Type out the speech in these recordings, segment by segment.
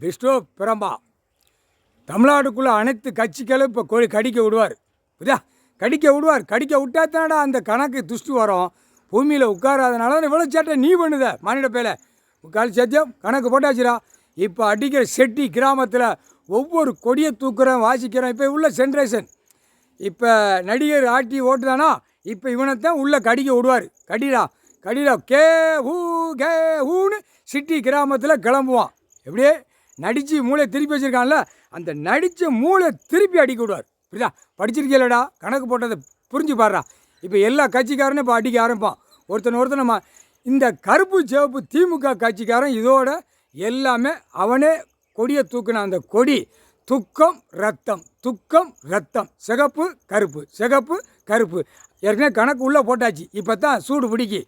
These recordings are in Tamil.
விஷ்ணு பிரம்பா தமிழ்நாட்டுக்குள்ளே அனைத்து கட்சிகளும் இப்போ கடிக்க விடுவார். புரியா? கடிக்க விட்டா தானடா அந்த கணக்கு துஷ்டு வரும். பூமியில் உட்காராதனால இவ்வளோ சேட்டை நீ பண்ணுத மானிட பேல முக்கால் சத்தியம் கணக்கு போட்டாச்சுடா. இப்போ அடிக்கிற செட்டி கிராமத்தில் ஒவ்வொரு கொடியை தூக்குறேன் வாசிக்கிறேன். இப்போ உள்ள ஜென்ரேஷன் இப்போ நடிகர் ஆட்டி ஓட்டுதானா இப்போ இவனைத்தான் உள்ளே கடிக்க விடுவார். கடிடா கே ஊன்னு சிட்டி கிராமத்தில் கிளம்புவான். எப்படியே நடித்து மூளை திருப்பி வச்சுருக்கான்ல அந்த நடித்த மூளை திருப்பி அடிக்க விடுவார். புரியுதா? படிச்சிருக்கீங்களடா கணக்கு போட்டதை புரிஞ்சு பாடுறா. இப்போ எல்லா கட்சிக்காரனும் இப்போ அடிக்க ஆரம்பிப்பான். ஒருத்தன் நம்ம இந்த கருப்பு சிவப்பு திமுக கட்சிக்காரன் இதோட எல்லாமே அவனே கொடியை தூக்குன அந்த கொடி துக்கம் ரத்தம் சிகப்பு கருப்பு ஏற்கனவே கணக்கு உள்ளே போட்டாச்சு. இப்போ தான் சூடு பிடிக்கி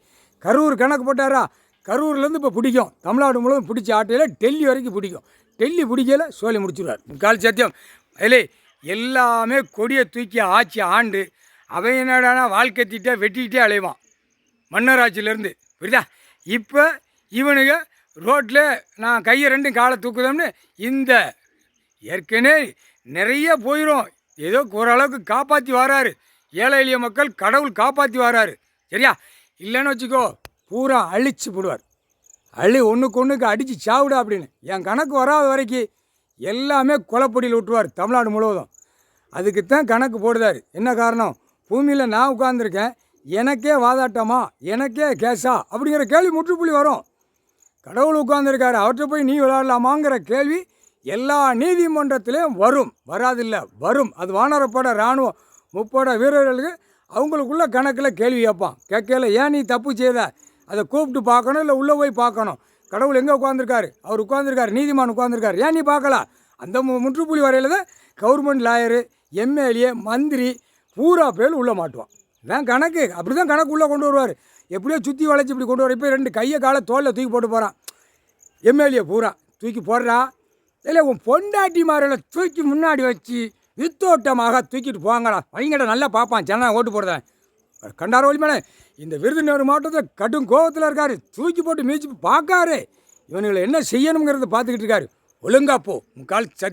கரூர் கணக்கு போட்டாரா கரூர்லேருந்து இப்போ பிடிக்கும். தமிழ்நாடு முழுவதும் பிடிச்ச ஆட்டையில் டெல்லி வரைக்கும் பிடிக்கும். டெல்லி பிடிக்கல சோழி முடிச்சுடுவார். கால் சத்தியம் அதிலே எல்லாமே கொடியை தூக்கி ஆட்சி ஆண்டு அவன் என்னடானா வாழ்க்கை திட்ட வெட்டிக்கிட்டே அலைவான் மன்னராட்சியிலேருந்து. புரியுதா? இப்போ இவனுங்க ரோட்டில் நான் கையை ரெண்டும் காலை தூக்குதோம்னு இந்த ஏற்கனவே நிறைய போயிடும். ஏதோ ஓரளவுக்கு காப்பாற்றி வராரு. ஏழை எளிய மக்கள் கடவுள் காப்பாற்றி வராரு. சரியா? இல்லைன்னு வச்சுக்கோ பூரா அழிச்சு போடுவார். ஒன்றுக்கு அடித்து சாவிடா அப்படின்னு. என் கணக்கு வராத வரைக்கும் எல்லாமே கொலைப்பொடியில் விட்டுருவார் தமிழ்நாடு முழுவதும். அதுக்குத்தான் கணக்கு போடுதார். என்ன காரணம்? பூமியில் நான் உட்காந்துருக்கேன், எனக்கே வாதாட்டமா எனக்கே கேஸா அப்படிங்கிற கேள்வி முற்றுப்புள்ளி வரும். கடவுள் உட்காந்துருக்காரு, அவற்றை போய் நீ விளையாடலாமாங்கிற கேள்வி எல்லா நீதிமன்றத்திலையும் வரும். வராதில்லை, வரும். அது வானரப்பட இராணுவம் முப்பட வீரர்களுக்கு அவங்களுக்குள்ள கணக்கில் கேள்வி கேட்பான். கேட்கல ஏன் நீ தப்பு செய்த அதை கூப்பிட்டு பார்க்கணும், இல்லை உள்ளே போய் பார்க்கணும். கடவுள் எங்கே உட்காந்துருக்காரு? அவர் உட்காந்துருக்காரு, நீதிமான் உட்காந்துருக்காரு, ஏன் நீ பார்க்கல? அந்த முற்றுப்புள்ளி வரையில் தான் கவர்மெண்ட் லாயரு எம்எல்ஏ மந்திரி பூரா பேர் உள்ளே மாட்டுவான். இதான் கணக்கு. அப்படி தான் கணக்கு உள்ளே கொண்டு வருவார். எப்படியோ சுற்றி வளைச்சி இப்படி கொண்டு வர. இப்போ 2 கையை காலை தோளில் தூக்கி போட்டு போகிறான் எம்எல்ஏ பூரா. தூக்கி போடுறா இல்லை உன் பொண்டாட்டி மாரில் தூக்கி முன்னாடி வச்சு வித்தோட்டமாக தூக்கிட்டு போங்கடா வைங்கடா நல்லா பார்ப்பான். ஜனநாயகம் ஓட்டு போடுறேன் கண்டார வழிமான இந்த விருதுநகர் மாவட்டத்தில் கடும் கோபத்தில் இருக்கார். தூக்கி போட்டு மீச்சு பார்க்காரு. இவனுங்களை என்ன செய்யணுங்கிறத பார்த்துக்கிட்டு இருக்காரு. ஒழுங்கா போ முக்கால் சத்தியம்.